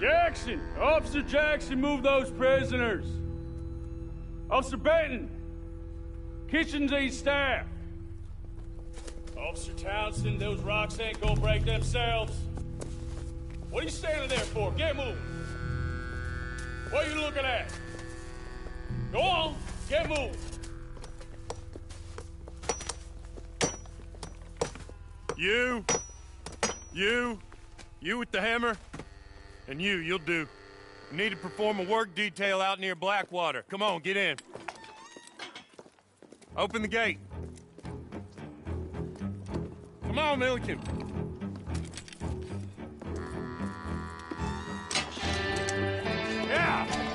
Jackson! Officer Jackson, move those prisoners! Officer Benton! Kitchens these staff! Officer Townsend, those rocks ain't gonna break themselves. What are you standing there for? Get moving! What are you looking at? Go on, get moving! You with the hammer? And you'll do. You need to perform a work detail out near Blackwater. Come on, get in. Open the gate. Come on, Milliken. Yeah!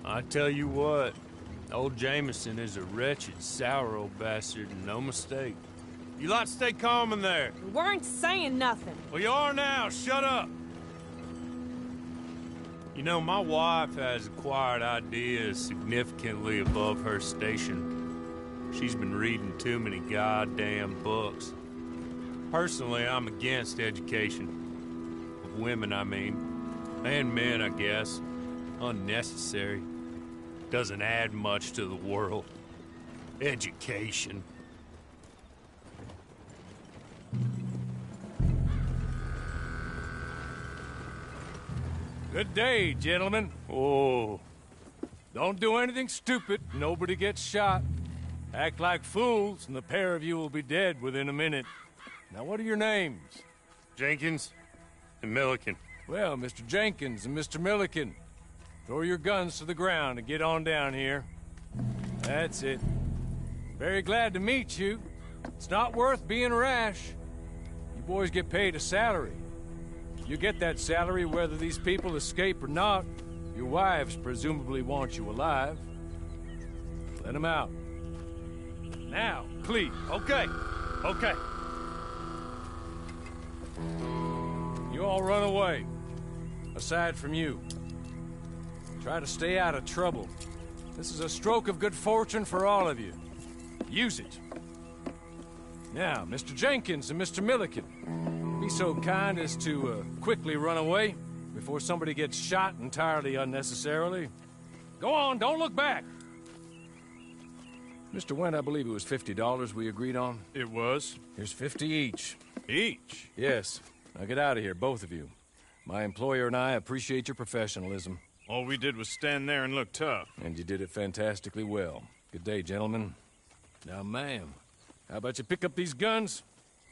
I tell you what, old Jameson is a wretched, sour old bastard, and no mistake. You lot stay calm in there. We weren't saying nothing. Well, you are now. Shut up. You know, my wife has acquired ideas significantly above her station. She's been reading too many goddamn books. Personally, I'm against education. Of women, I mean. And men, I guess. Unnecessary. Doesn't add much to the world. Education. Good day, gentlemen. Oh. Don't do anything stupid. Nobody gets shot. Act like fools, and the pair of you will be dead within a minute. Now, what are your names? Jenkins and Milliken. Well, Mr. Jenkins and Mr. Milliken, throw your guns to the ground and get on down here. That's it. Very glad to meet you. It's not worth being rash. You boys get paid a salary. You get that salary whether these people escape or not. Your wives presumably want you alive. Let them out. Now, please. Okay. You all run away. Aside from you. Try to stay out of trouble. This is a stroke of good fortune for all of you. Use it. Now, Mr. Jenkins and Mr. Milliken, be so kind as to quickly run away before somebody gets shot entirely unnecessarily. Go on, don't look back. Mr. Wendt, I believe it was $50 we agreed on. It was. Here's 50 each. Each? Yes. Now get out of here, both of you. My employer and I appreciate your professionalism. All we did was stand there and look tough. And you did it fantastically well. Good day, gentlemen. Now, ma'am, how about you pick up these guns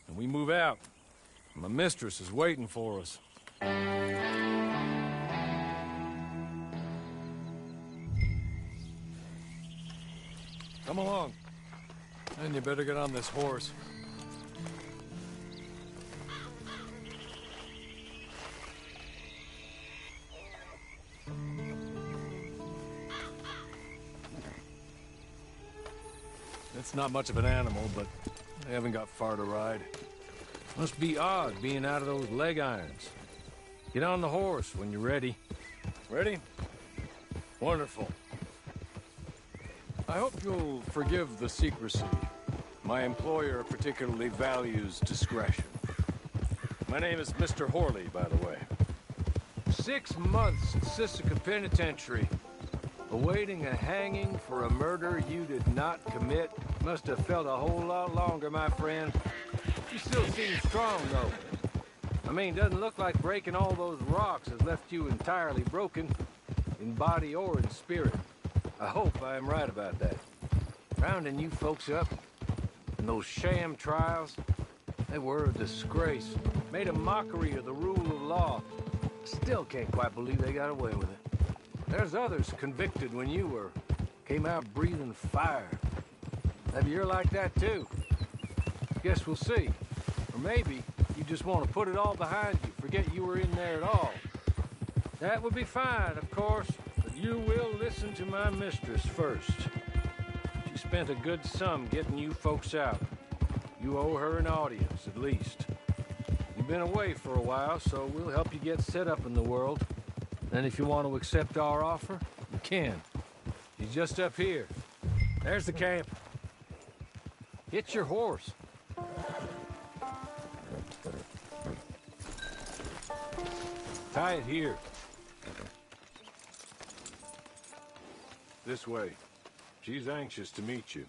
and we move out? My mistress is waiting for us. Come along. And you better get on this horse. It's not much of an animal, but they haven't got far to ride. Must be odd being out of those leg irons. Get on the horse when you're ready. Ready? Wonderful. I hope you'll forgive the secrecy. My employer particularly values discretion. My name is Mr. Horley, by the way. 6 months in Sisika Penitentiary, awaiting a hanging for a murder you did not commit. Must have felt a whole lot longer, my friend. You still seem strong, though. I mean, doesn't look like breaking all those rocks has left you entirely broken, in body or in spirit. I hope I am right about that. Rounding you folks up, and those sham trials, they were a disgrace. Made a mockery of the rule of law. Still can't quite believe they got away with it. There's others convicted when you were. Came out breathing fire. Maybe you're like that too. Guess we'll see. Or maybe you just want to put it all behind you, forget you were in there at all. That would be fine, of course, but you will listen to my mistress first. She spent a good sum getting you folks out. You owe her an audience, at least. You You've been away for a while, so we'll help you get set up in the world. And if you want to accept our offer, you can. He's just up here. There's the camp. Get your horse. Tie it here. This way. She's anxious to meet you.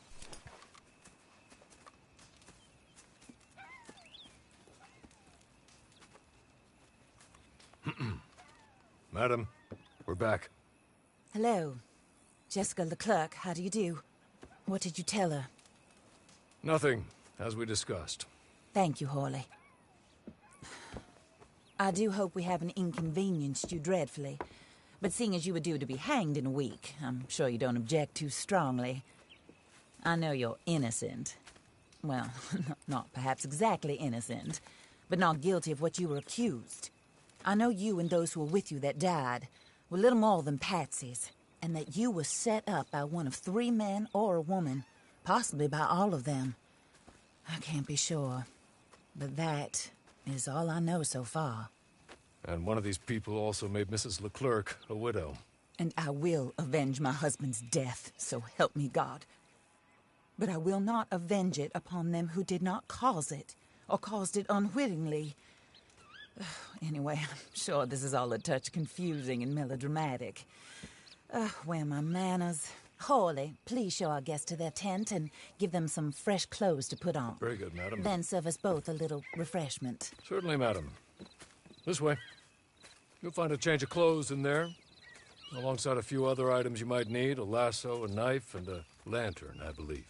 Madam, we're back. Hello. Jessica Leclerc, how do you do? What did you tell her? Nothing, as we discussed. Thank you, Hawley. I do hope we haven't inconvenienced you dreadfully. But seeing as you were due to be hanged in a week, I'm sure you don't object too strongly. I know you're innocent. Well, not perhaps exactly innocent, but not guilty of what you were accused. I know you and those who were with you that died were little more than patsies, and that you were set up by one of 3 men or a woman, possibly by all of them. I can't be sure, but that is all I know so far. And one of these people also made Mrs. Leclerc a widow. And I will avenge my husband's death, so help me God. But I will not avenge it upon them who did not cause it, or caused it unwittingly. Anyway, I'm sure this is all a touch confusing and melodramatic. Where are my manners? Hawley, please show our guests to their tent and give them some fresh clothes to put on. Very good, madam. Then serve us both a little refreshment. Certainly, madam. This way. You'll find a change of clothes in there, alongside a few other items you might need, a lasso, a knife, and a lantern, I believe.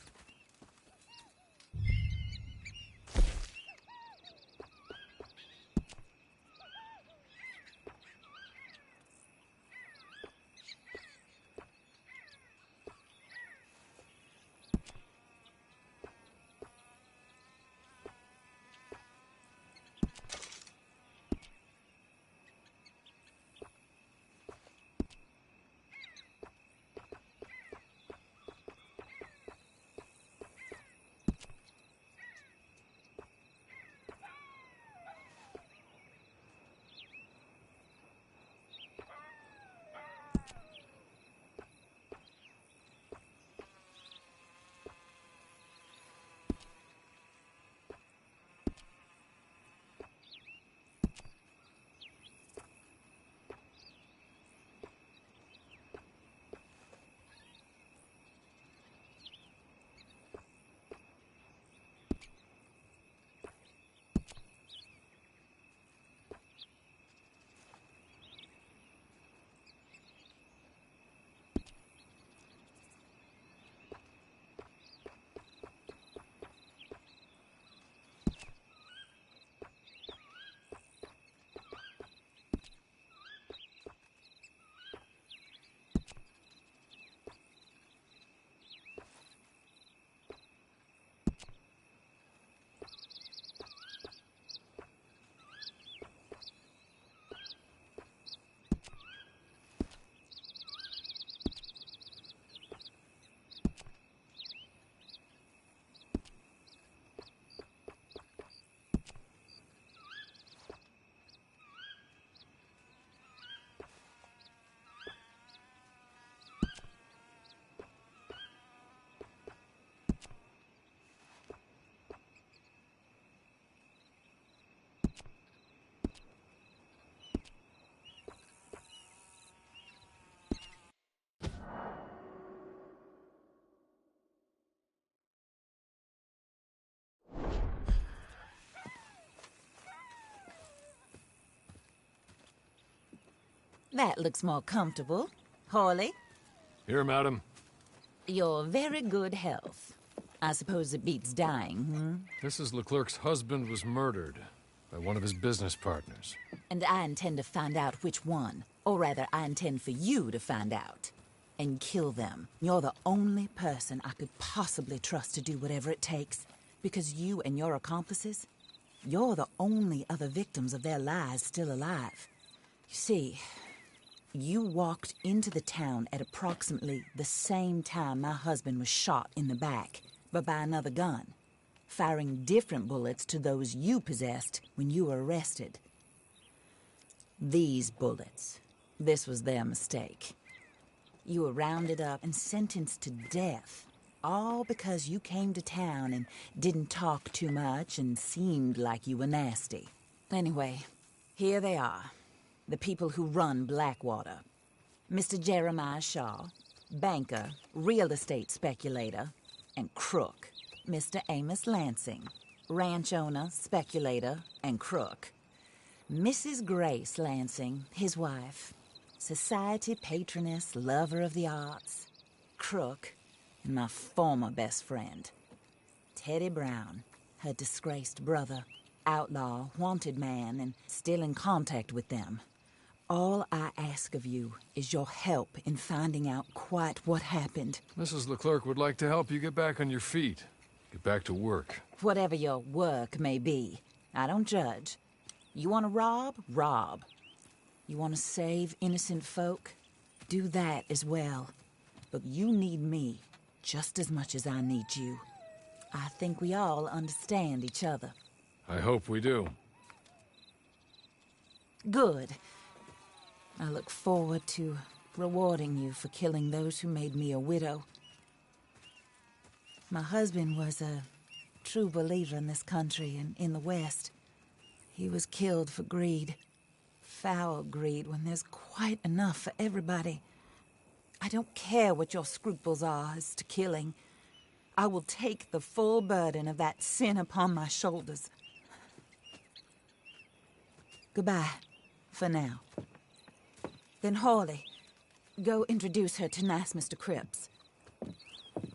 That looks more comfortable. Hawley, Here, madam. your very good health. I suppose it beats dying, Mrs. Leclerc's husband was murdered by one of his business partners. And I intend to find out which one. Or rather, I intend for you to find out. And kill them. You're the only person I could possibly trust to do whatever it takes. Because you and your accomplices, you're the only other victims of their lies still alive. You see, you walked into the town at approximately the same time my husband was shot in the back, but by another gun. firing different bullets to those you possessed when you were arrested. These bullets, this was their mistake. You were rounded up and sentenced to death, all because you came to town and didn't talk too much and seemed like you were nasty. Anyway, here they are, the people who run Blackwater. Mr. Jeremiah Shaw, banker, real estate speculator, and crook. Mr. Amos Lansing, ranch owner, speculator, and crook. Mrs. Grace Lansing, his wife, society patroness, lover of the arts, crook, and my former best friend, Teddy Brown, her disgraced brother, outlaw, wanted man, and still in contact with them. All I ask of you is your help in finding out quite what happened. Mrs. Leclerc would like to help you get back on your feet. Get back to work. Whatever your work may be, I don't judge. You want to rob? Rob. You want to save innocent folk? Do that as well. But you need me just as much as I need you. I think we all understand each other. I hope we do. Good. I look forward to rewarding you for killing those who made me a widow. My husband was a true believer in this country and in the West. He was killed for greed. Foul greed when there's quite enough for everybody. I don't care what your scruples are as to killing. I will take the full burden of that sin upon my shoulders. Goodbye, for now. Then Hawley, go introduce her to nice Mr. Cripps.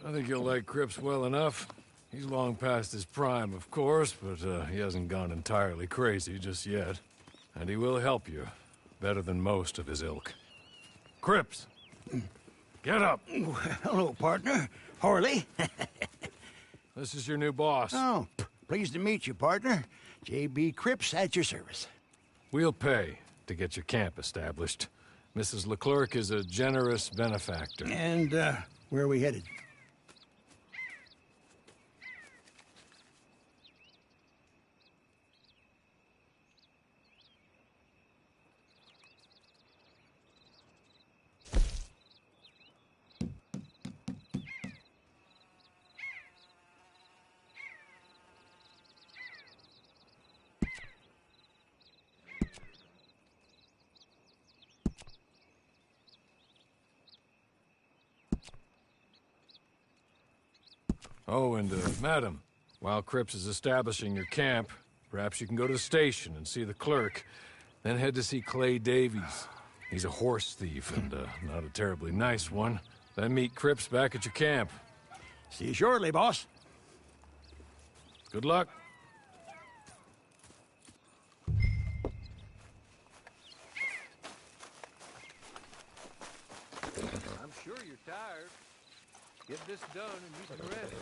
I think you'll like Cripps well enough. He's long past his prime, of course, but he hasn't gone entirely crazy just yet. And he will help you, better than most of his ilk. Cripps! Get up! Hello, partner. Harley. This is your new boss. Oh, pleased to meet you, partner. J.B. Cripps at your service. We'll pay to get your camp established. Mrs. Leclerc is a generous benefactor. And, where are we headed? Oh, and, madam, while Cripps is establishing your camp, perhaps you can go to the station and see the clerk, then head to see Clay Davies. He's a horse thief, and, not a terribly nice one. Then meet Cripps back at your camp. See you shortly, boss. Good luck. I'm sure you're tired. Get this done and you can rest.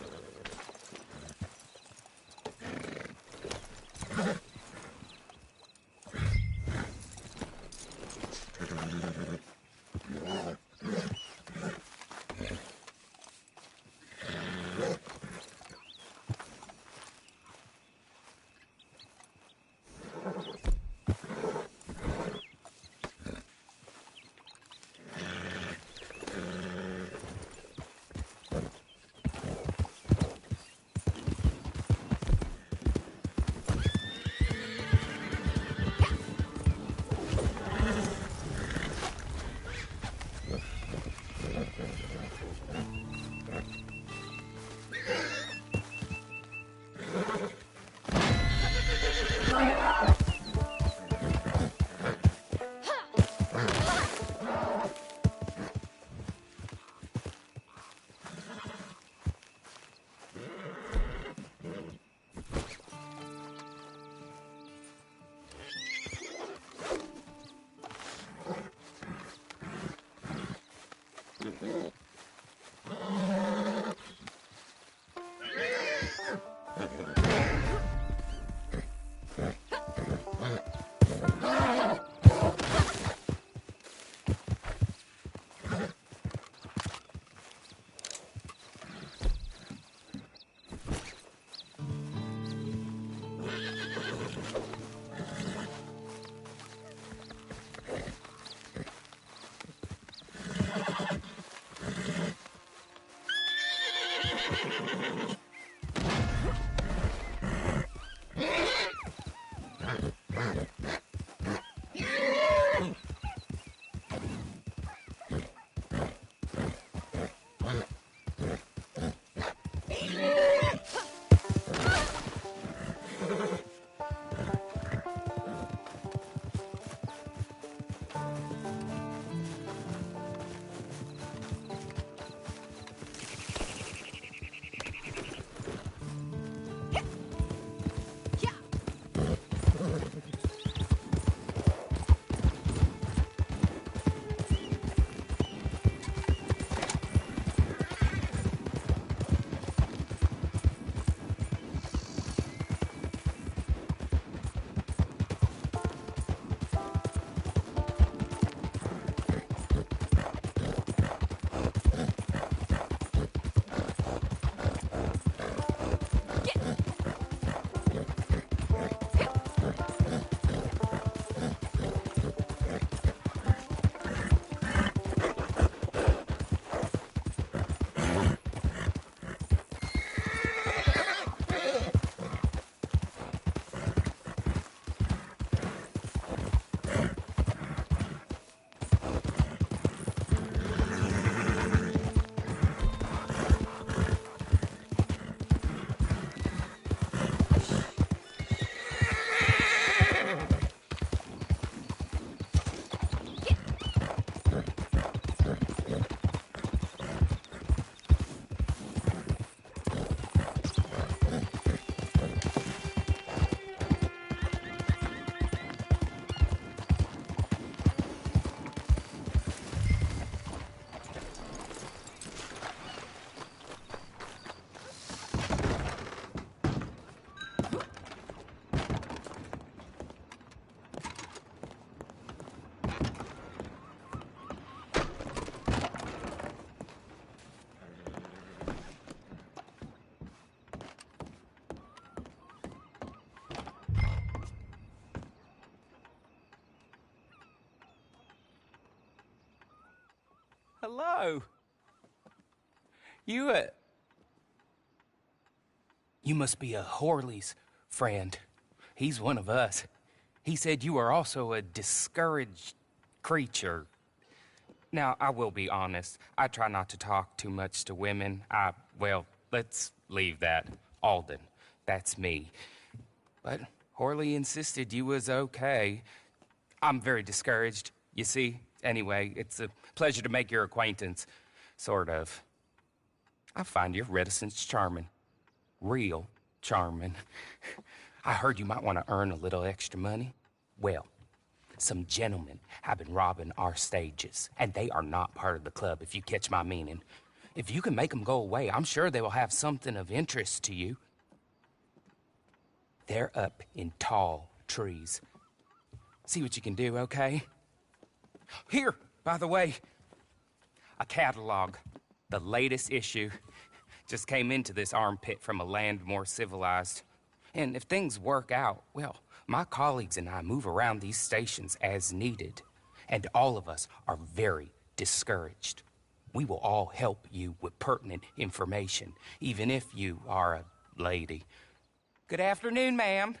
Hello. You must be a Horley's friend. He's one of us. He said you are also a discouraged creature. Now, I will be honest. I try not to talk too much to women. Well, let's leave that. Alden, that's me. But Horley insisted you was okay. I'm very discouraged, you see. Anyway, it's a pleasure to make your acquaintance. Sort of. I find your reticence charming. Real charming. I heard you might want to earn a little extra money. Well, some gentlemen have been robbing our stages, and they are not part of the club, if you catch my meaning. If you can make them go away, I'm sure they will have something of interest to you. They're up in tall trees. See what you can do, okay? Here, by the way, a catalog. The latest issue. Just came into this armpit from a land more civilized. And if things work out, well, my colleagues and I move around these stations as needed. And all of us are very discouraged. We will all help you with pertinent information, even if you are a lady. Good afternoon, ma'am.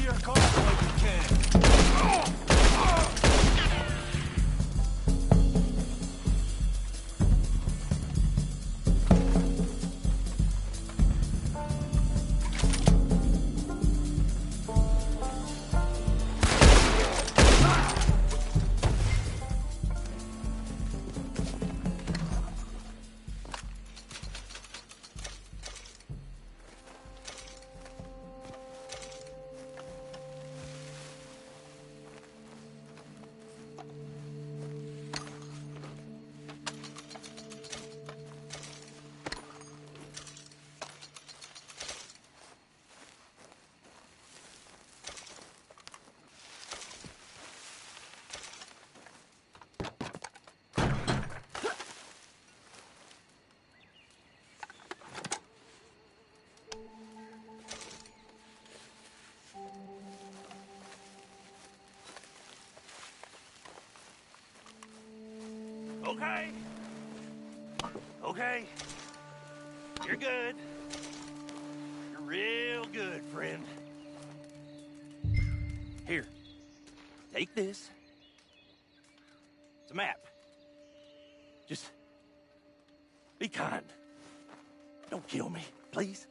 your car like you can. Okay. Okay. You're good. You're real good, friend. Here. Take this. It's a map. Just be kind. Don't kill me, please.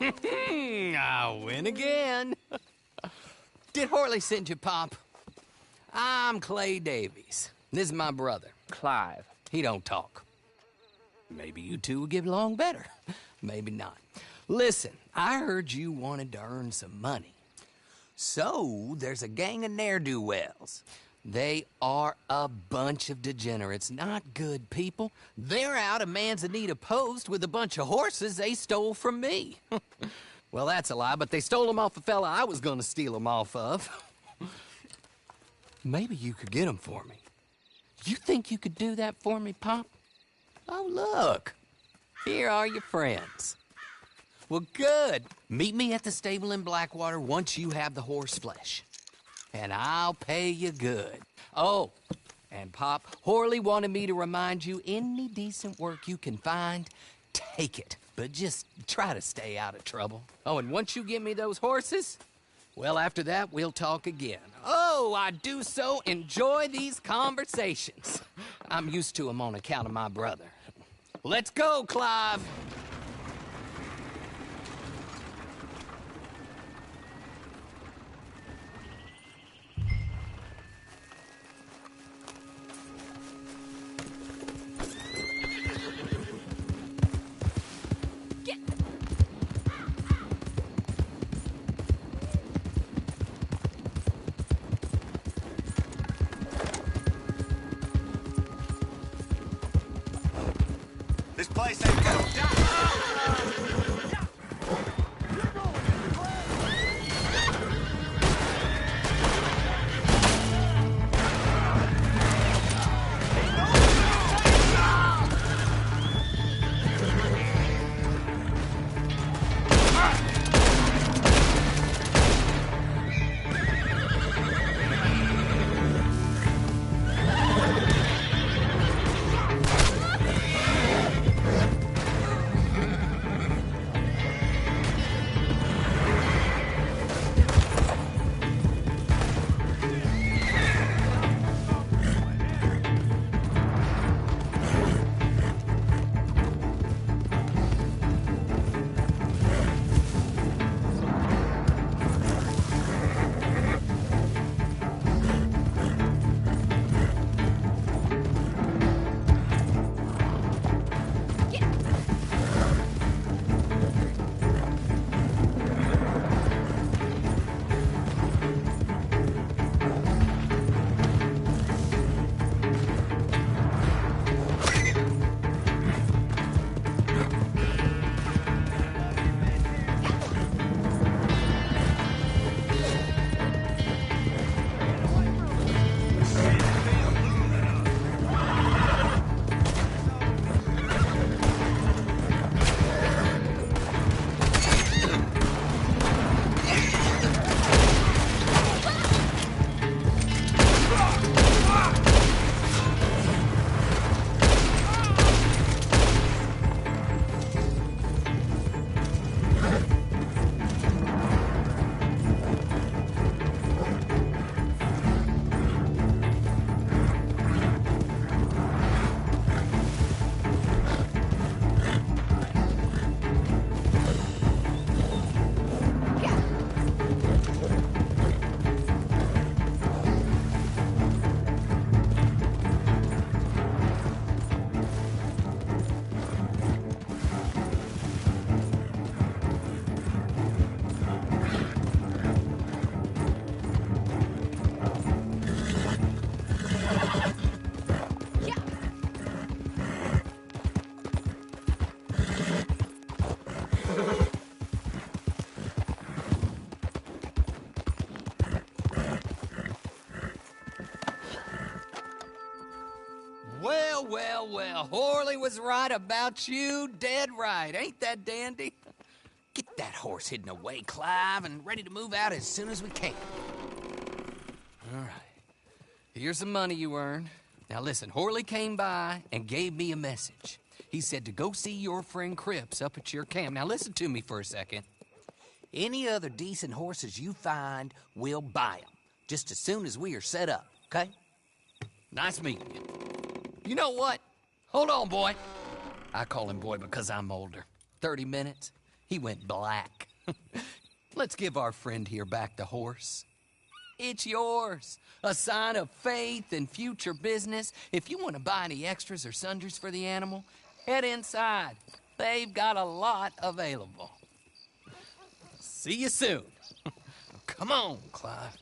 I win again. Did Horley send you, Pop? I'm Clay Davies. This is my brother, Clive. He don't talk. Maybe you two will get along better. Maybe not. Listen, I heard you wanted to earn some money. So, there's a gang of ne'er-do-wells. They are a bunch of degenerates, not good people. They're out of Manzanita Post with a bunch of horses they stole from me. Well, that's a lie, but they stole them off a fella I was gonna steal them off of. Maybe you could get them for me. You think you could do that for me, Pop? Oh, look. Here are your friends. Well, good. Meet me at the stable in Blackwater once you have the horse flesh. And I'll pay you good. Oh, and Pop, Horley wanted me to remind you, any decent work you can find, take it. But just try to stay out of trouble. Oh, and once you give me those horses, well, after that, we'll talk again. Oh, I do so enjoy these conversations. I'm used to them on account of my brother. Let's go, Clive. This place ain't gonna Well, Horley was right about you, dead right. Ain't that dandy? Get that horse hidden away, Clive, and ready to move out as soon as we can. All right. Here's the money you earned. Now listen, Horley came by and gave me a message. He said to go see your friend Cripps up at your camp. Now listen to me for a second. Any other decent horses you find, we'll buy them. Just as soon as we are set up, okay? Nice meeting you. You know what? Hold on, boy. I call him boy because I'm older. 30 minutes, He went black. Let's give our friend here back the horse. It's yours. A sign of faith and future business. If you want to buy any extras or sundries for the animal, head inside. They've got a lot available. See you soon. Come on, Clive.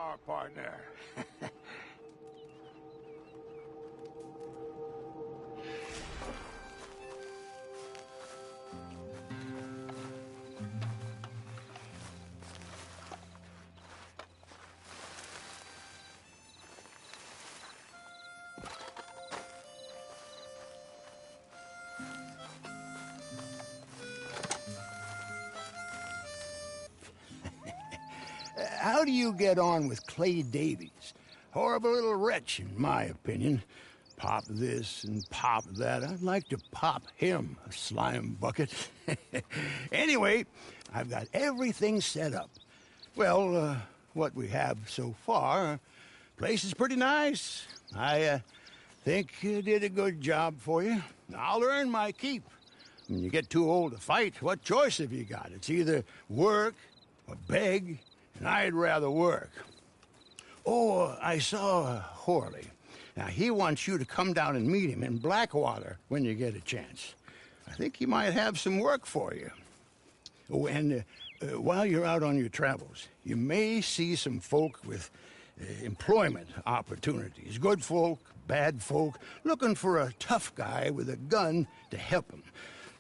are, partner. How do you get on with Clay Davies? Horrible little wretch, in my opinion. Pop this and pop that. I'd like to pop him, a slime bucket. Anyway, I've got everything set up. Well, what we have so far, place is pretty nice. I think you did a good job for you. I'll earn my keep. When you get too old to fight, what choice have you got? It's either work or beg, and I'd rather work. Oh, I saw Horley. Now, he wants you to come down and meet him in Blackwater when you get a chance. I think he might have some work for you. Oh, and while you're out on your travels, you may see some folk with employment opportunities. Good folk, bad folk, looking for a tough guy with a gun to help them.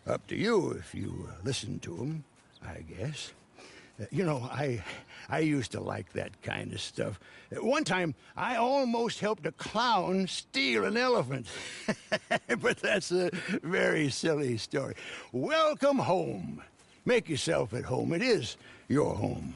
Up to you if you listen to them, I guess. You know, I used to like that kind of stuff. One time, I almost helped a clown steal an elephant. But that's a very silly story. Welcome home. Make yourself at home. It is your home.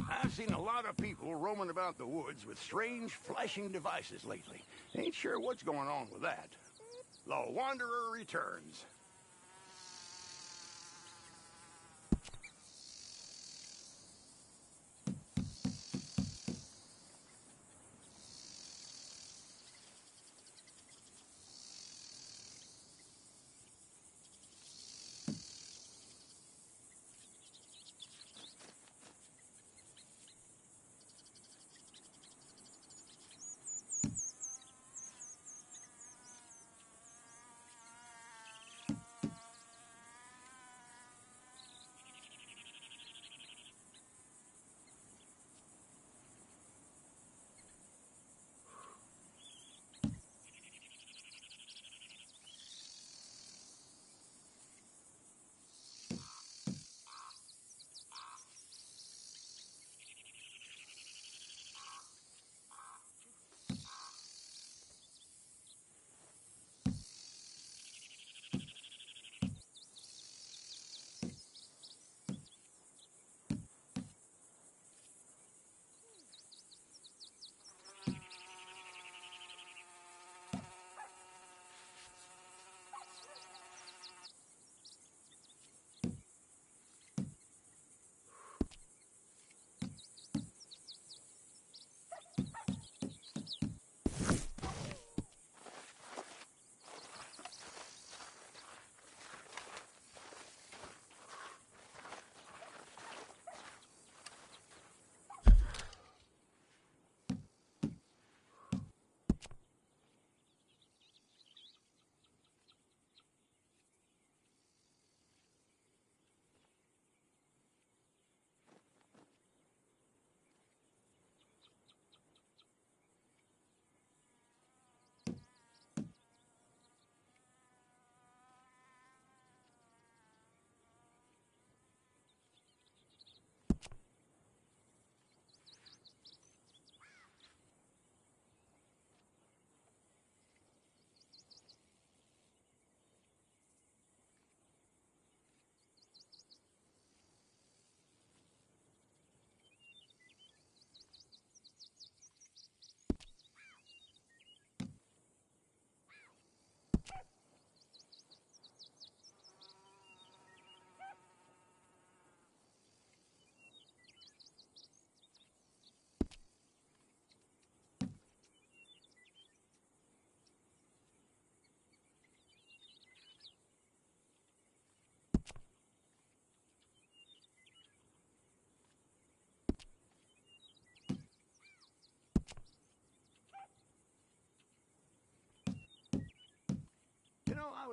I've seen a lot of people roaming about the woods with strange flashing devices lately. Ain't sure what's going on with that. The Wanderer returns.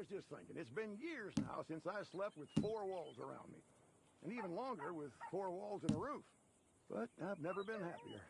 was just thinking, it's been years now since I slept with four walls around me. And even longer with four walls and a roof. But I've never been happier.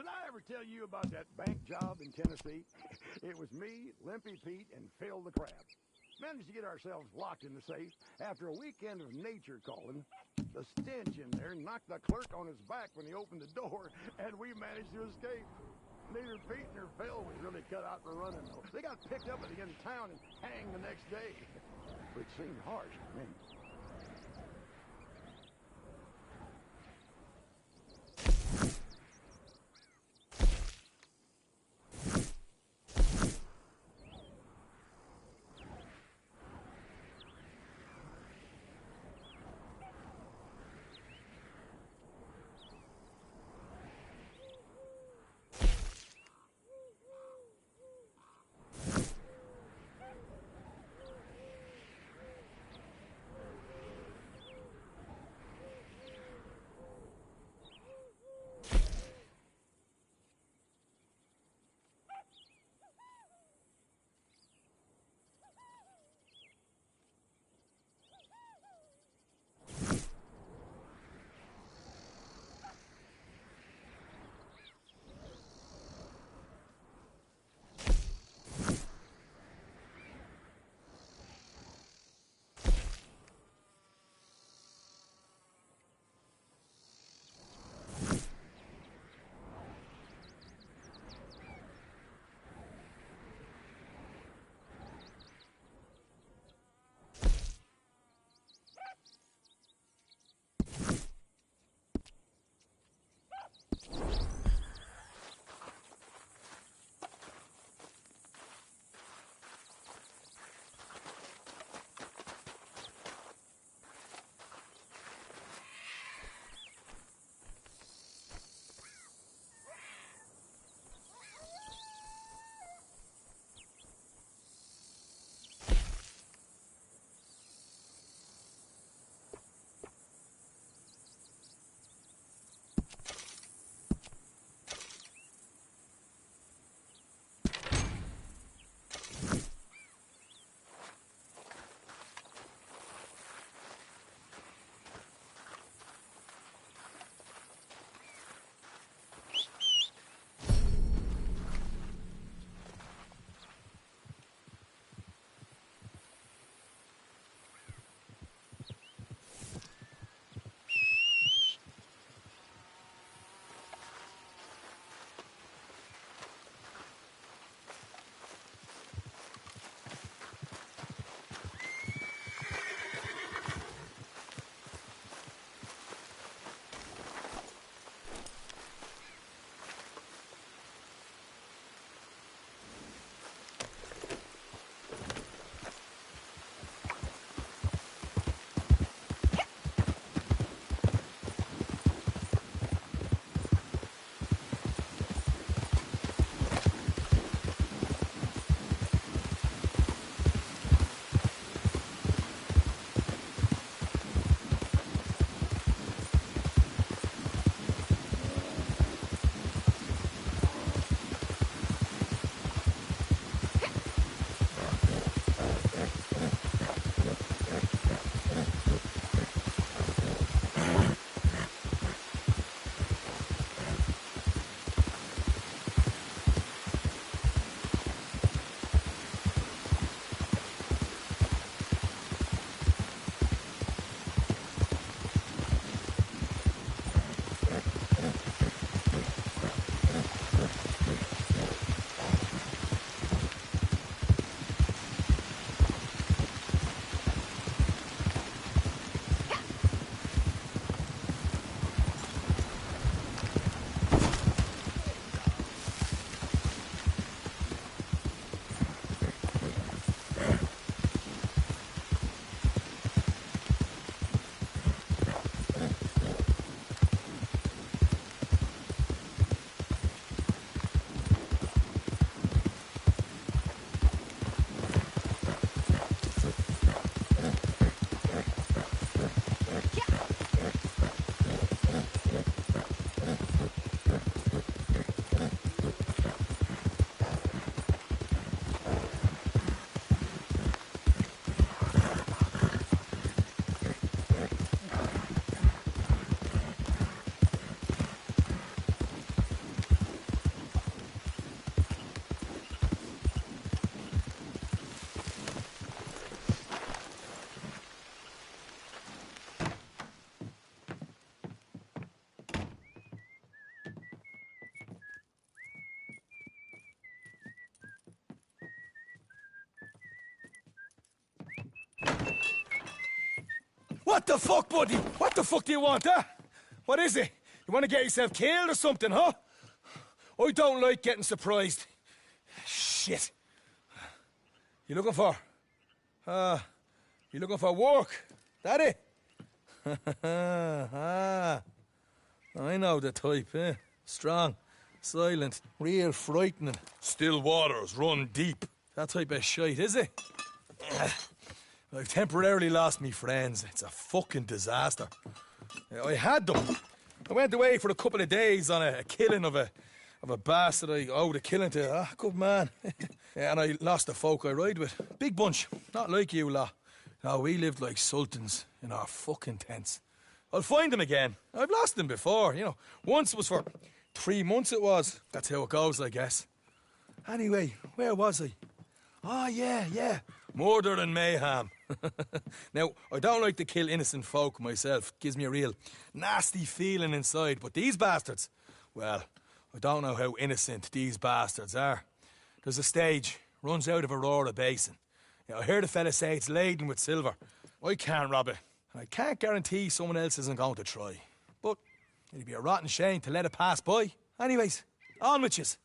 Did I ever tell you about that bank job in Tennessee? It was me, Limpy Pete, and Phil the Crab. Managed to get ourselves locked in the safe after a weekend of nature calling. The stench in there knocked the clerk on his back when he opened the door, and we managed to escape. Neither Pete nor Phil was really cut out for running, though. They got picked up at the end of town and hanged the next day, which seemed harsh to me. What the fuck, buddy? What the fuck do you want, huh? What is it? You want to get yourself killed or something, huh? I don't like getting surprised. Shit. You looking for? You looking for work? That it? I know the type, eh? Strong, silent, real frightening. Still waters run deep. That type of shite, is it? I've temporarily lost me friends. It's a fucking disaster. I had them. I went away for a couple of days on a killing of a bastard I owed a killing to. Good man. Yeah, and I lost the folk I ride with. Big bunch. Not like you lot. No, we lived like sultans in our fucking tents. I'll find them again. I've lost them before, you know. Once it was for 3 months it was. That's how it goes, I guess. Anyway, where was I? Oh, yeah. Murder and mayhem. Now, I don't like to kill innocent folk myself. Gives me a real nasty feeling inside. But these bastards, well, I don't know how innocent these bastards are. There's a stage, runs out of Aurora Basin. You know, I heard a fella say it's laden with silver. I can't rob it. And I can't guarantee someone else isn't going to try. But it'd be a rotten shame to let it pass by. Anyways, on with yous.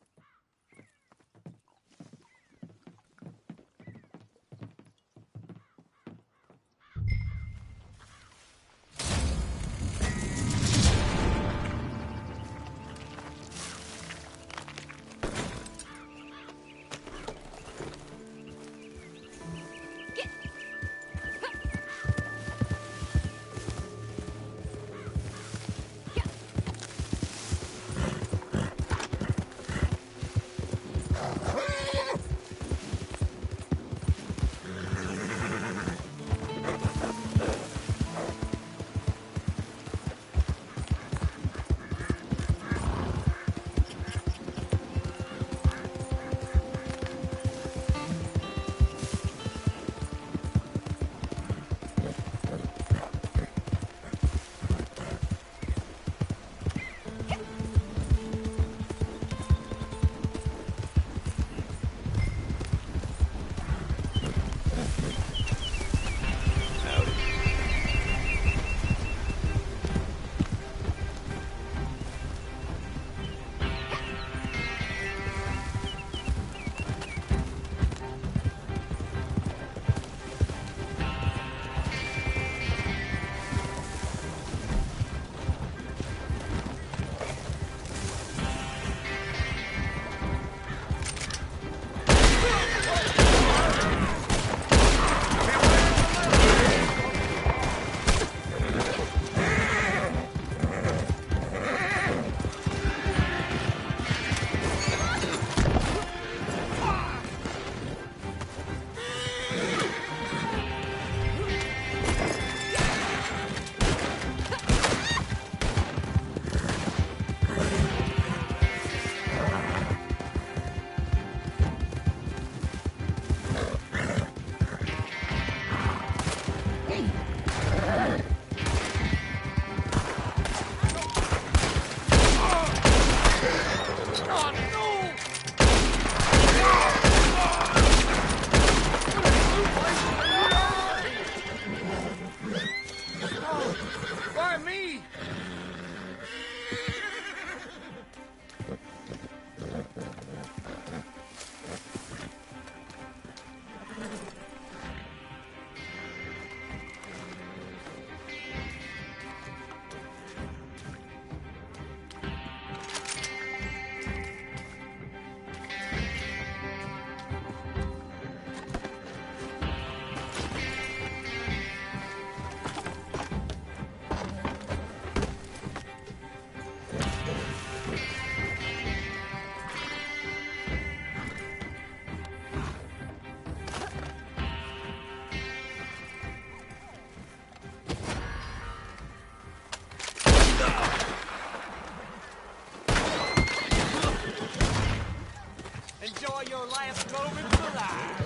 last moments alive.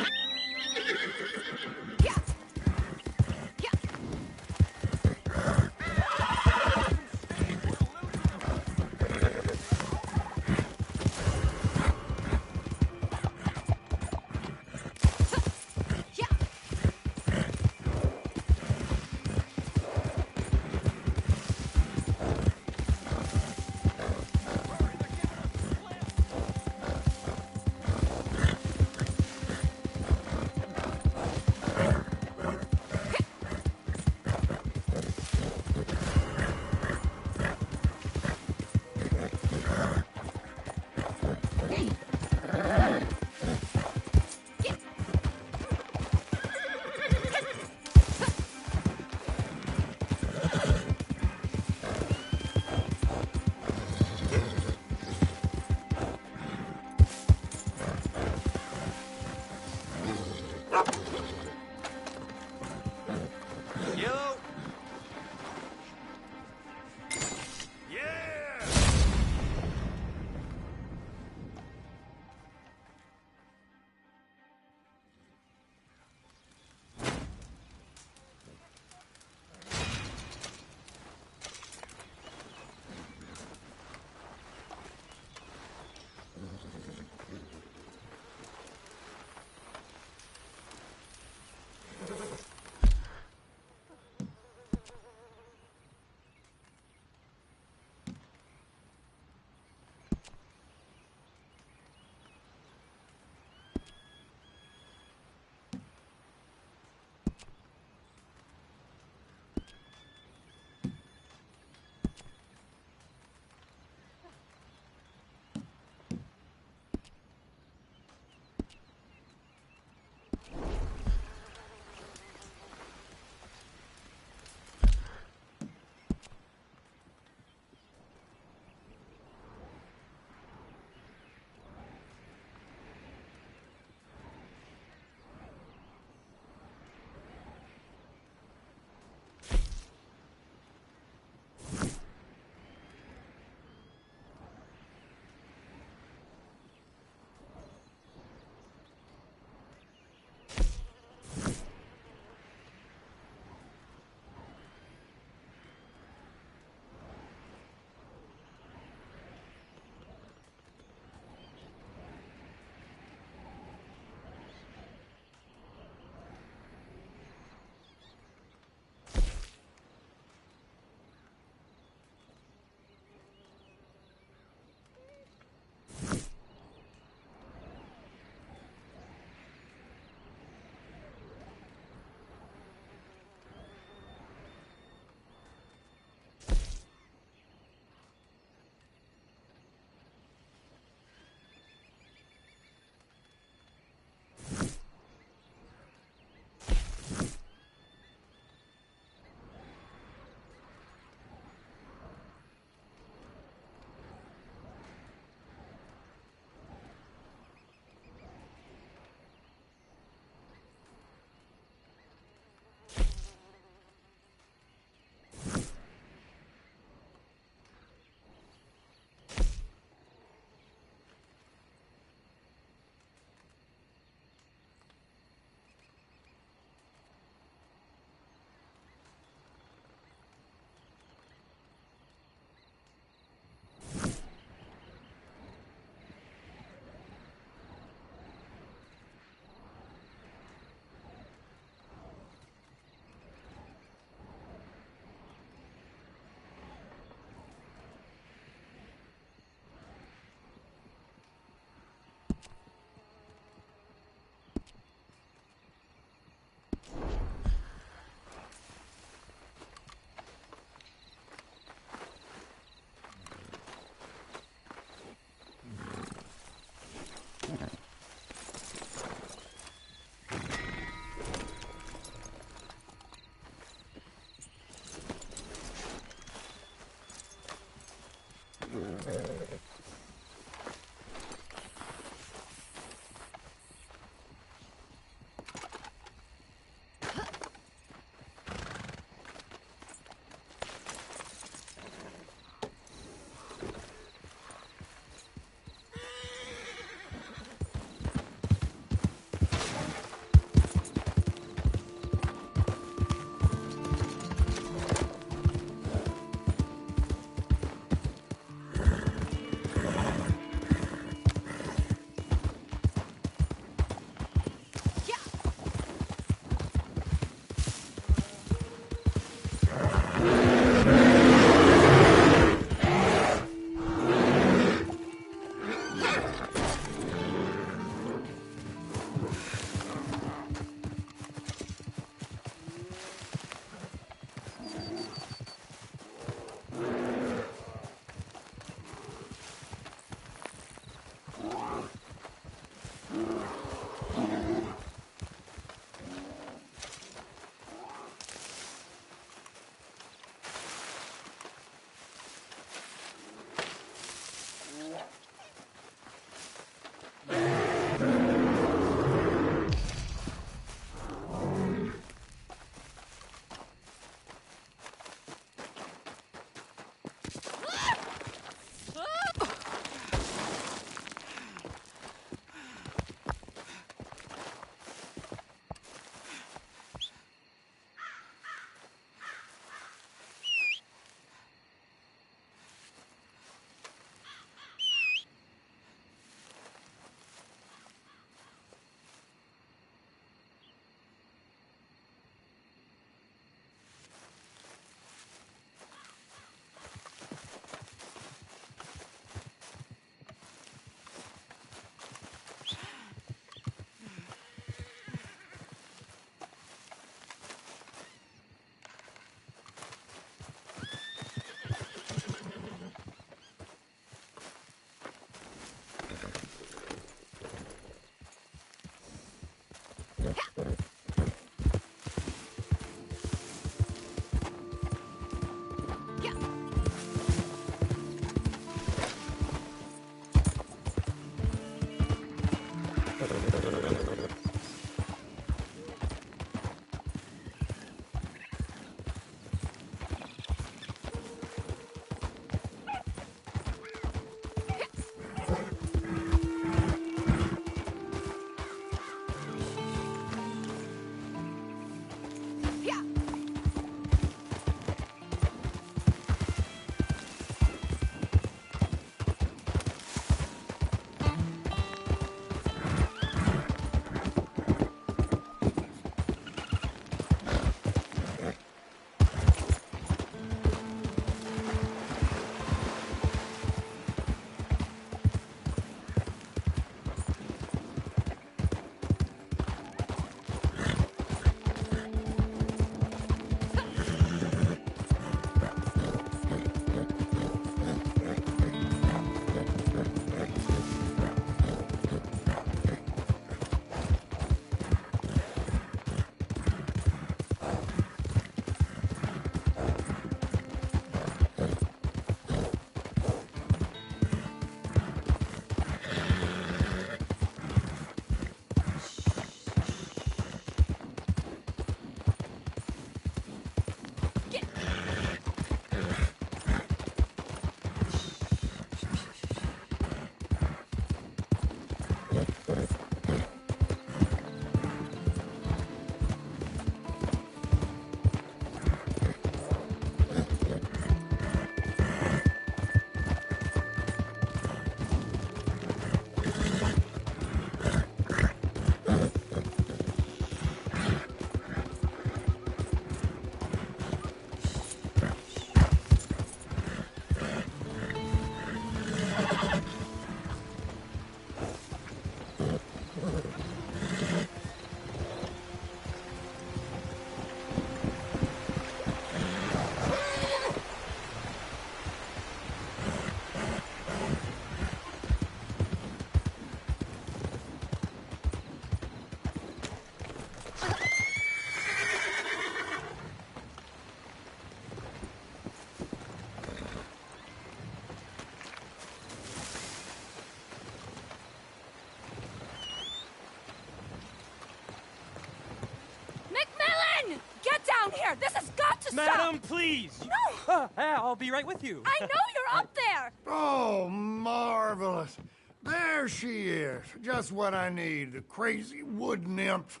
Madam, please! No! I'll be right with you. I know you're up there! Oh, marvelous. There she is. Just what I need. The crazy wood nymph.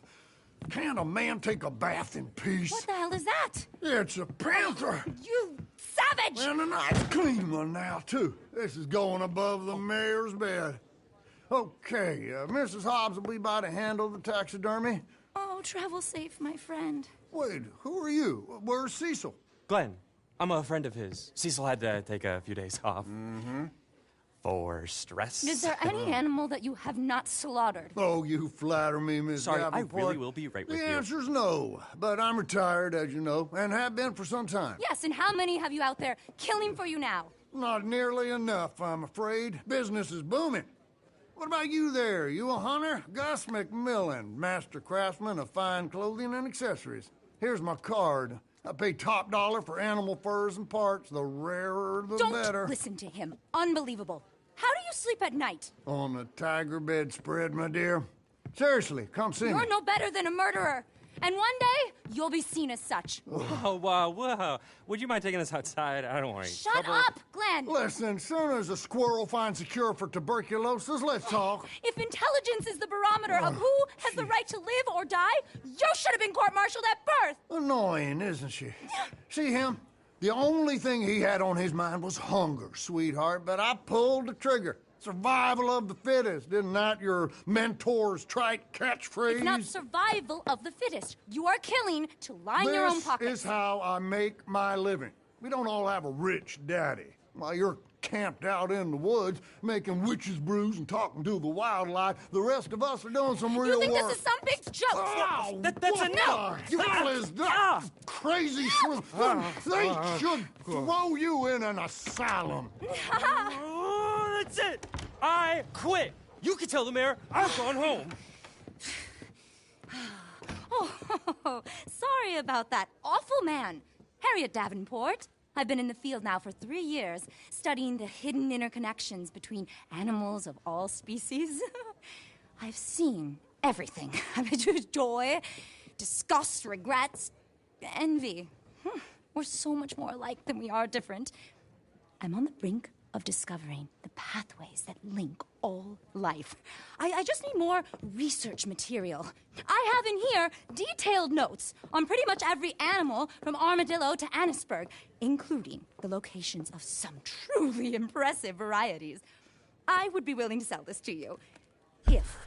Can't a man take a bath in peace? What the hell is that? It's a panther. You savage! And a nice clean one now, too. This is going above the mayor's bed. Okay, Mrs. Hobbs will be by to handle the taxidermy. Oh, travel safe, my friend. Wait, who are you? Where's Cecil? Glenn, I'm a friend of his. Cecil had to take a few days off. Mm-hmm. For stress. Is there any animal that you have not slaughtered? Oh, you flatter me, Miss Sorry, Davenport. I really will be right with you. The answer's no, but I'm retired, as you know, and have been for some time. Yes, and how many have you out there killing for you now? Not nearly enough, I'm afraid. Business is booming. What about you there? You a hunter? Gus McMillan, master craftsman of fine clothing and accessories. Here's my card. I pay top dollar for animal furs and parts. The rarer, the better. Don't listen to him. Unbelievable. How do you sleep at night? On the tiger bedspread, my dear. Seriously, come see me. You're no better than a murderer. And one day, you'll be seen as such. Whoa. Would you mind taking us outside? I don't want any Shut trouble. up, Glenn! Listen, soon as a squirrel finds a cure for tuberculosis, let's talk. If intelligence is the barometer of who has the right to live or die, you should have been court-martialed at birth! Annoying, isn't she? See him? The only thing he had on his mind was hunger, sweetheart, but I pulled the trigger. Survival of the fittest, isn't that your mentor's trite catchphrase? It's not survival of the fittest. You are killing to line your own pockets. This is how I make my living. We don't all have a rich daddy. While you're camped out in the woods, making witches' brews and talking to the wildlife, the rest of us are doing some real work. You think this is some big joke? Oh, that's what enough! the hell is that? Crazy shrew. They should throw you in an asylum. Oh, that's it! I quit! You can tell the mayor I've gone home. Oh, sorry about that awful man. Harriet Davenport. I've been in the field now for 3 years, studying the hidden interconnections between animals of all species. I've seen everything. Joy, disgust, regrets, envy. We're so much more alike than we are different. I'm on the brink of discovering the pathways that link all life. I just need more research material. I have in here detailed notes on pretty much every animal from armadillo to Annisburg, including the locations of some truly impressive varieties. I would be willing to sell this to you if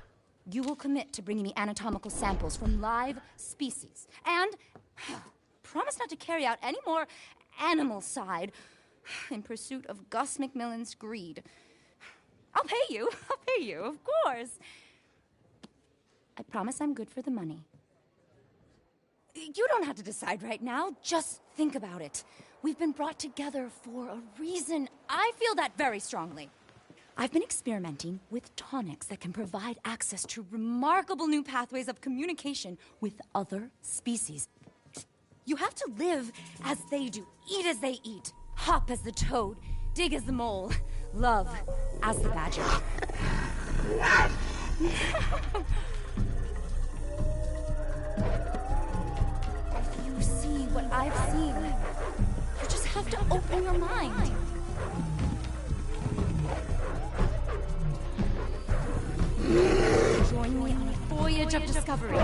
you will commit to bringing me anatomical samples from live species and promise not to carry out any more animal side in pursuit of Gus McMillan's greed. I'll pay you, of course. I promise I'm good for the money. You don't have to decide right now, just think about it. We've been brought together for a reason. I feel that very strongly. I've been experimenting with tonics that can provide access to remarkable new pathways of communication with other species. You have to live as they do, eat as they eat, hop as the toad, dig as the mole, love as the badger. If you see what I've seen, you just have to open your mind. Join me on a voyage of discovery.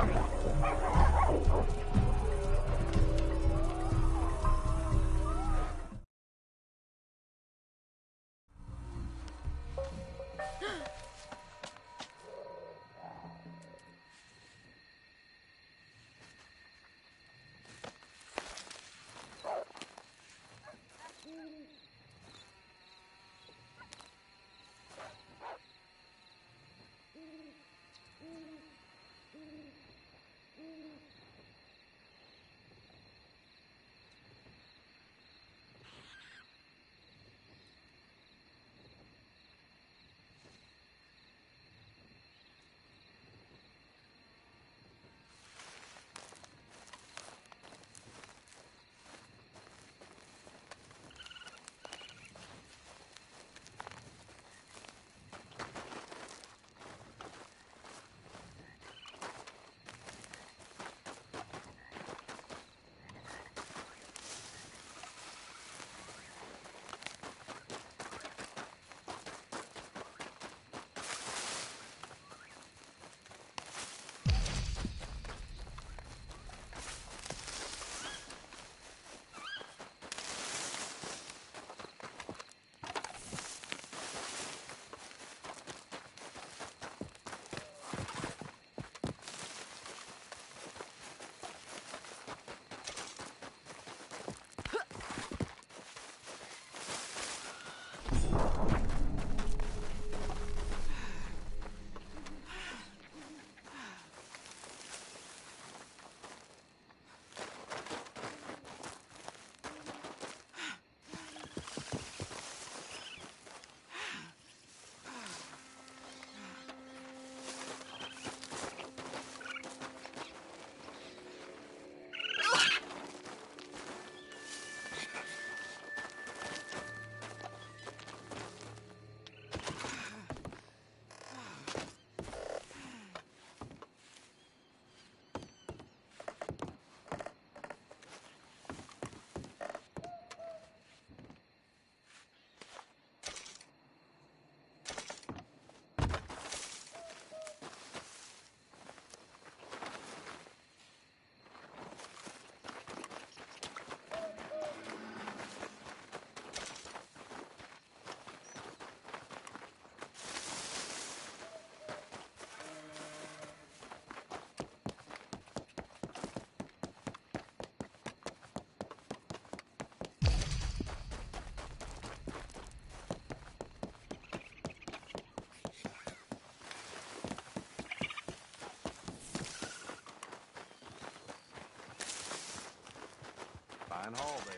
down hall there.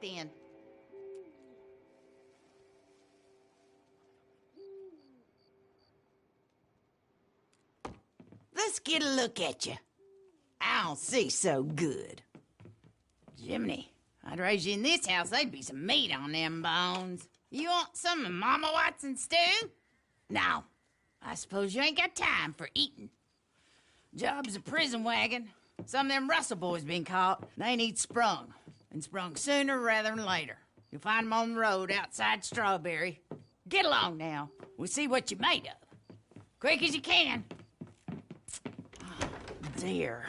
Then. Let's get a look at you. I don't see so good. Jiminy, I'd raise you in this house, there'd be some meat on them bones. You want some of Mama Watson's stew? No, I suppose you ain't got time for eating. Job's a prison wagon. Some of them Russell boys been caught. They need sprung. And sprung sooner rather than later. You'll find them on the road outside Strawberry. Get along now. We'll see what you're made of. Quick as you can. Oh, dear.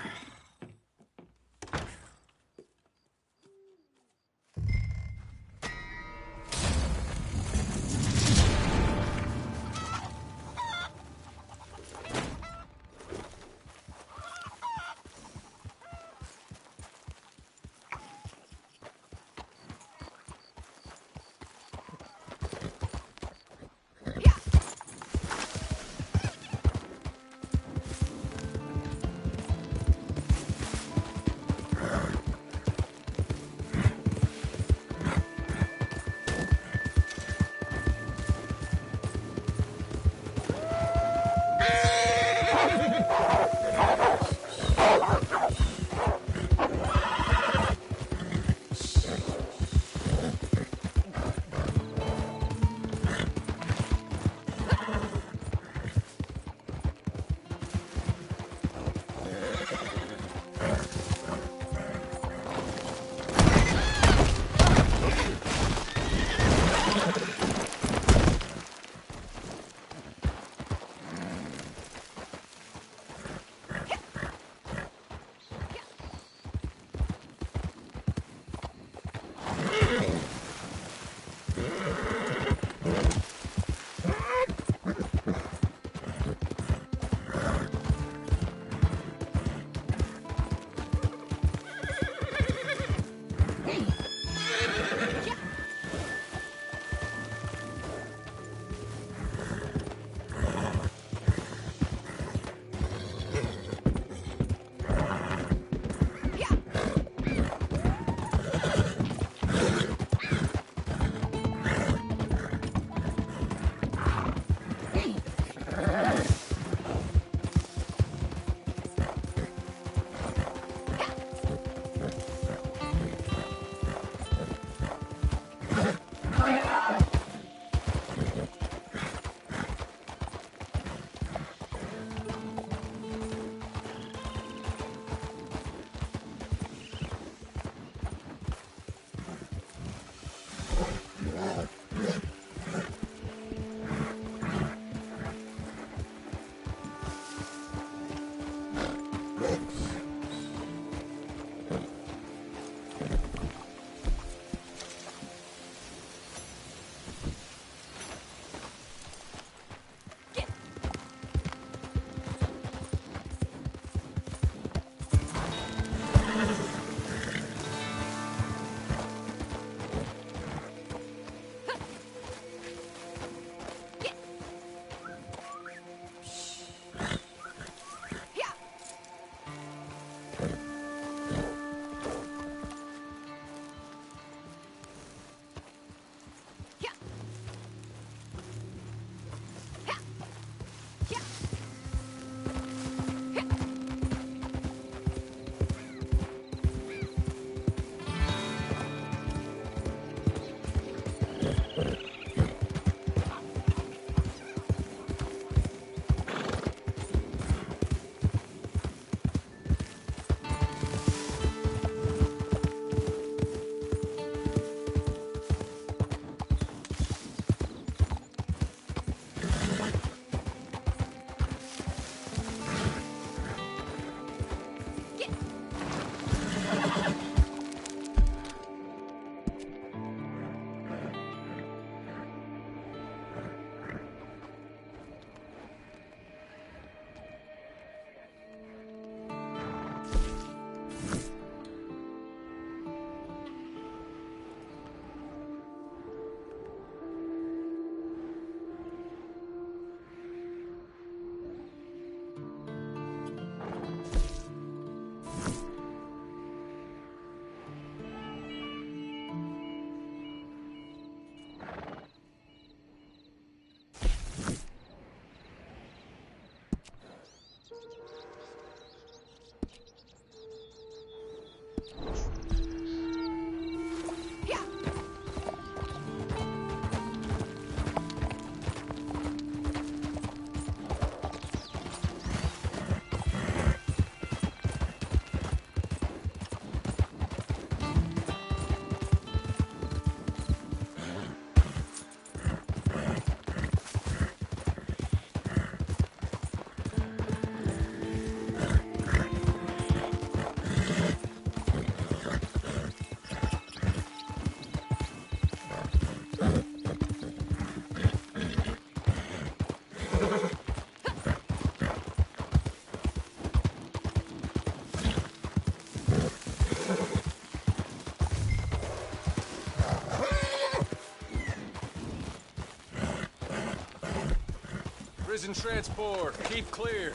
Prison transport. Keep clear.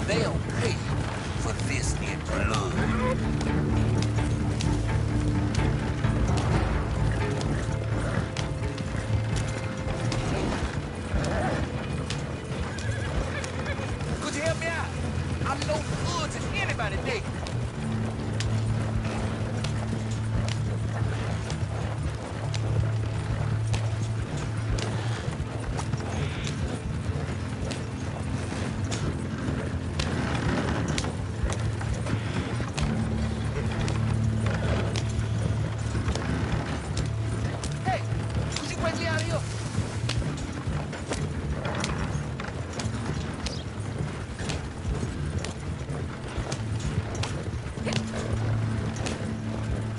They'll pay for this in blood. Could you help me out? I'm no good to anybody, Nick. Hey, could you bring me out of here?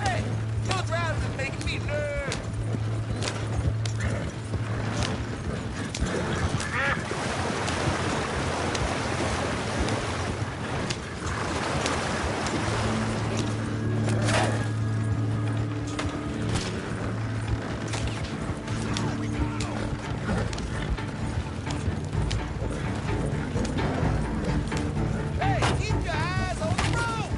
Hey, your driving is making me nervous. Hey, keep your eyes on the road.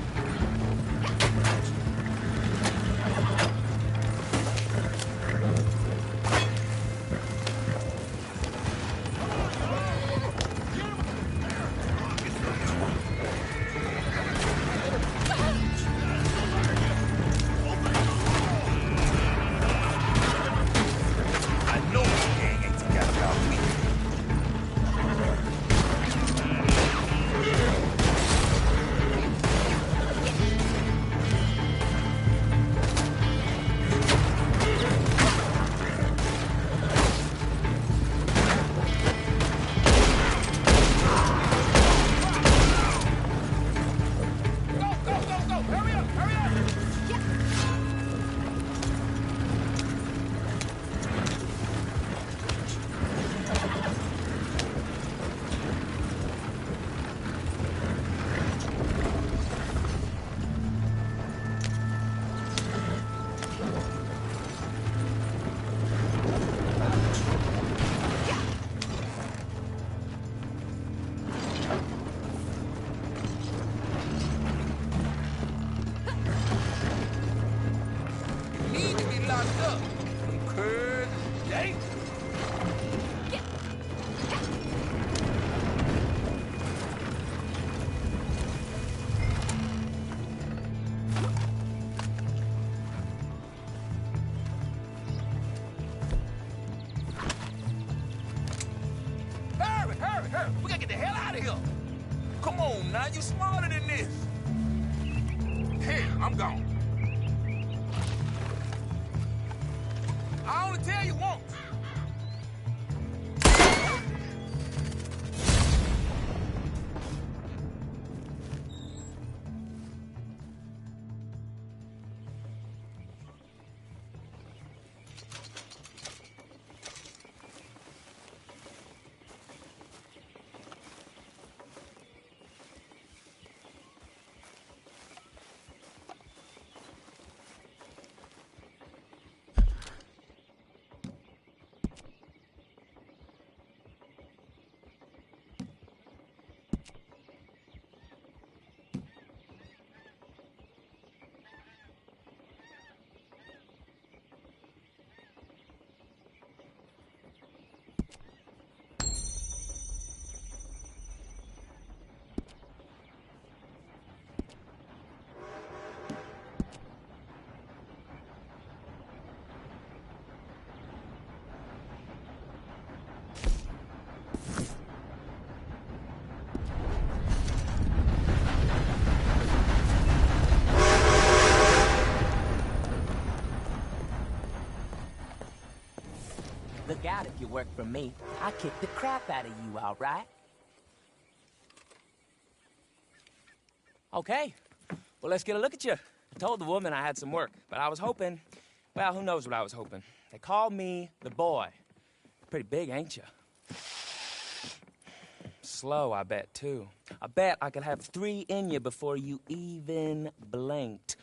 I know this gang ain't forgot about me. Go, go, go, go! Hurry up, hurry up! Need to be locked up. Curd, yank. Hurry, hurry, hurry. We gotta get the hell out of here. Come on now, you smarter than this. Hell, I'm gone. I only tell you once. look out if you work for me. I kick the crap out of you, all right? Okay. Well, let's get a look at you. I told the woman I had some work, but I was hoping... Well, who knows what I was hoping. They called me the boy. Pretty big, ain't you? Slow, I bet, too. I bet I could have 3 in you before you even blinked.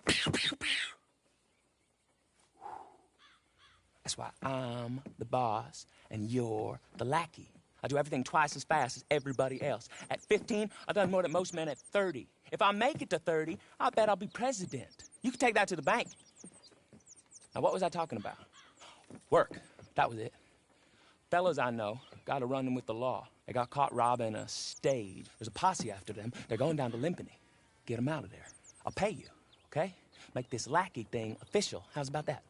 That's why I'm the boss and you're the lackey. I do everything twice as fast as everybody else. At 15, I've done more than most men at 30. If I make it to 30, I bet I'll be president. You can take that to the bank. Now, what was I talking about? Work. That was it. Fellas I know gotta run them with the law. They got caught robbing a stage. There's a posse after them. They're going down to Limpany. Get them out of there. I'll pay you, okay? Make this lackey thing official. How's about that?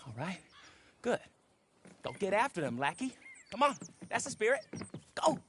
All right? Good. Go get after them, lackey. Come on. That's the spirit. Go.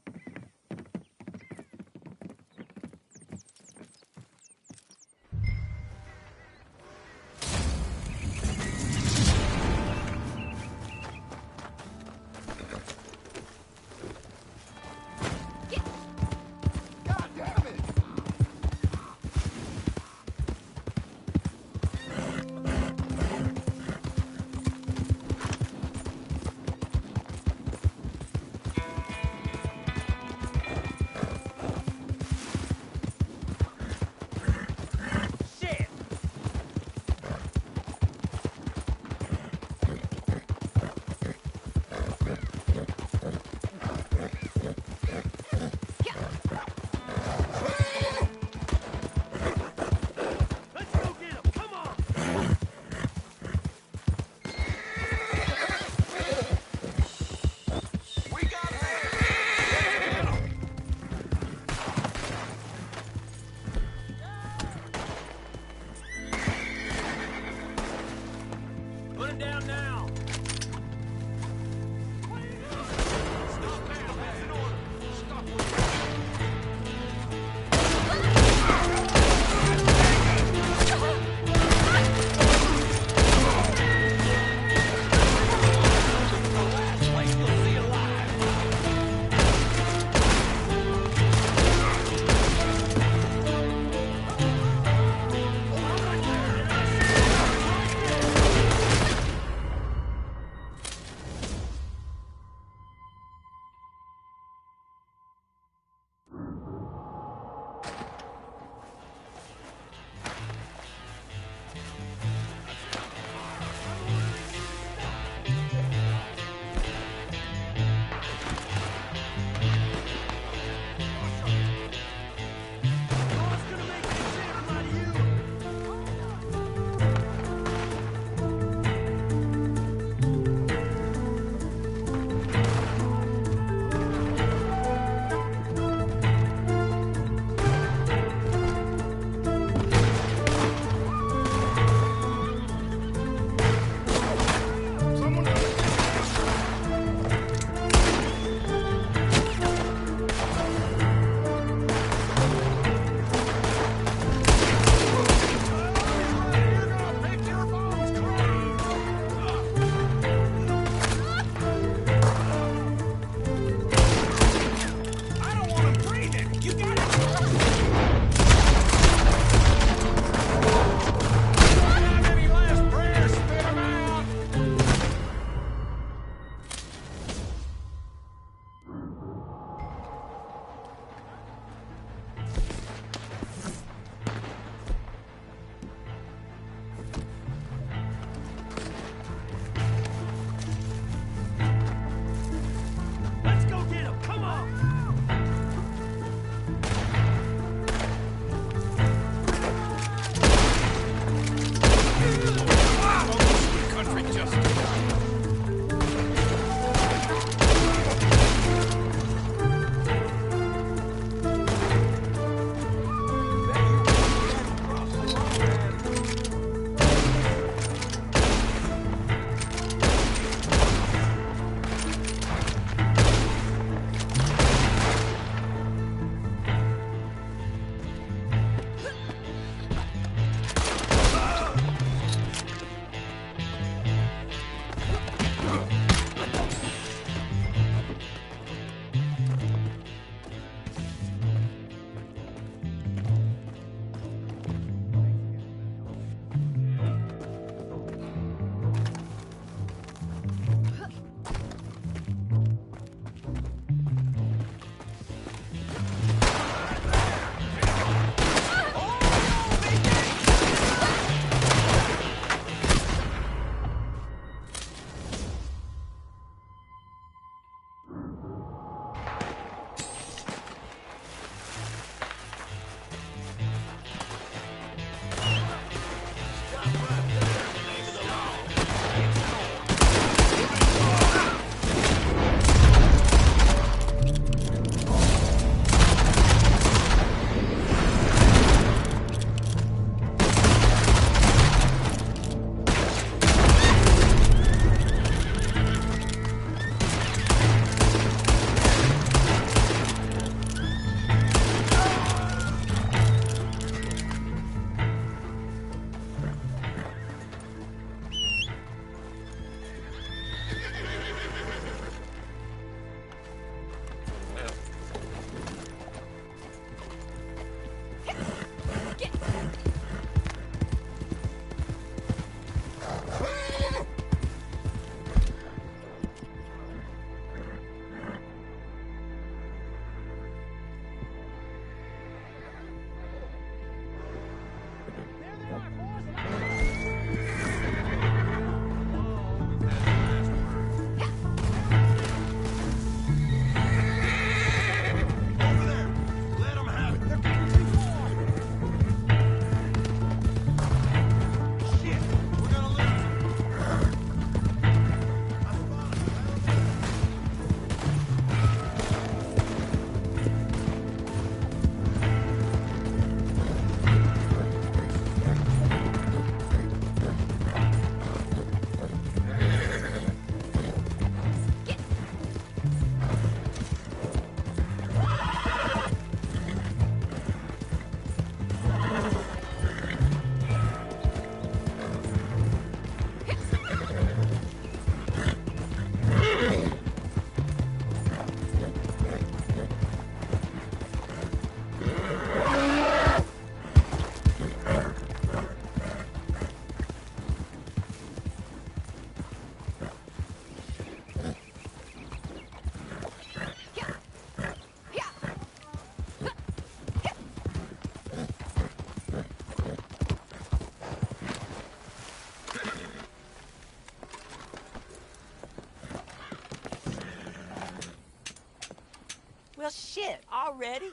Shit, already?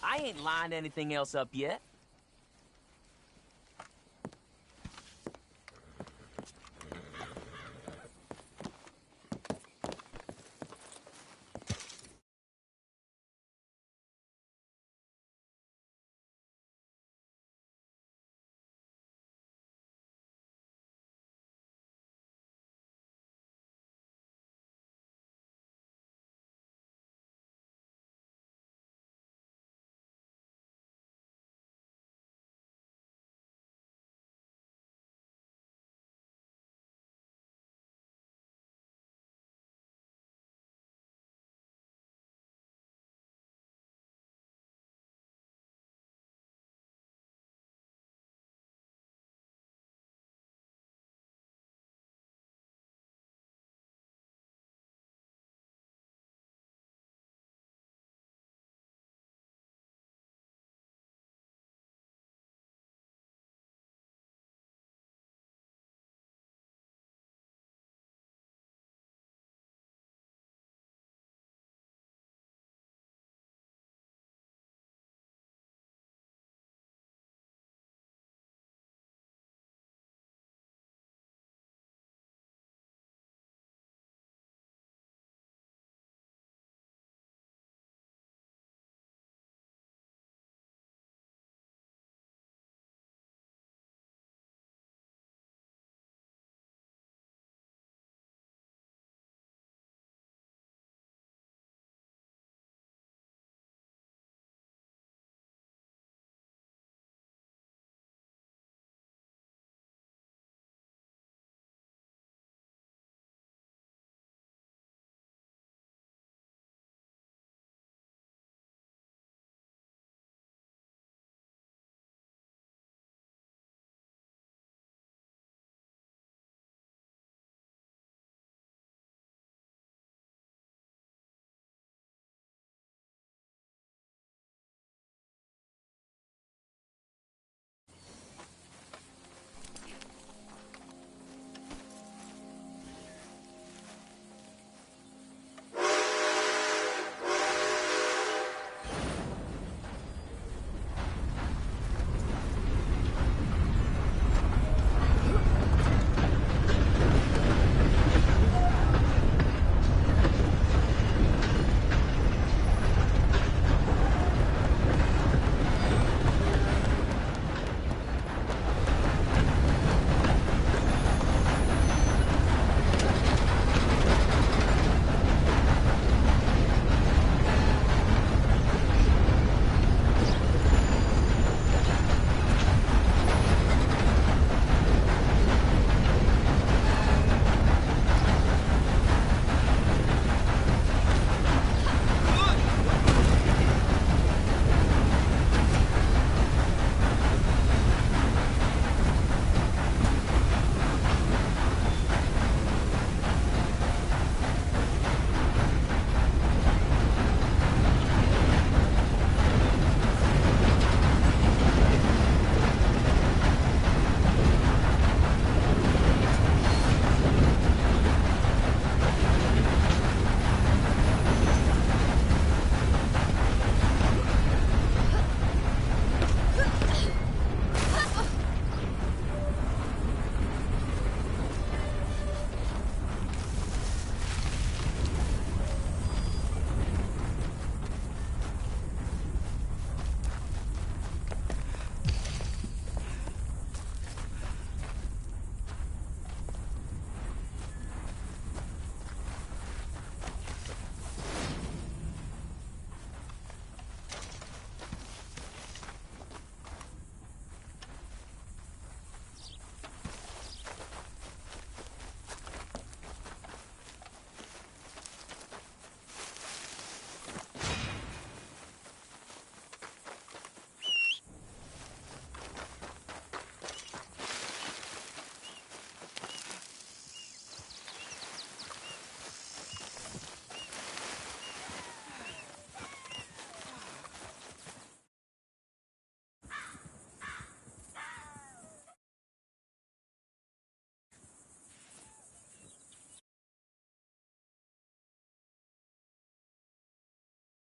I ain't lined anything else up yet.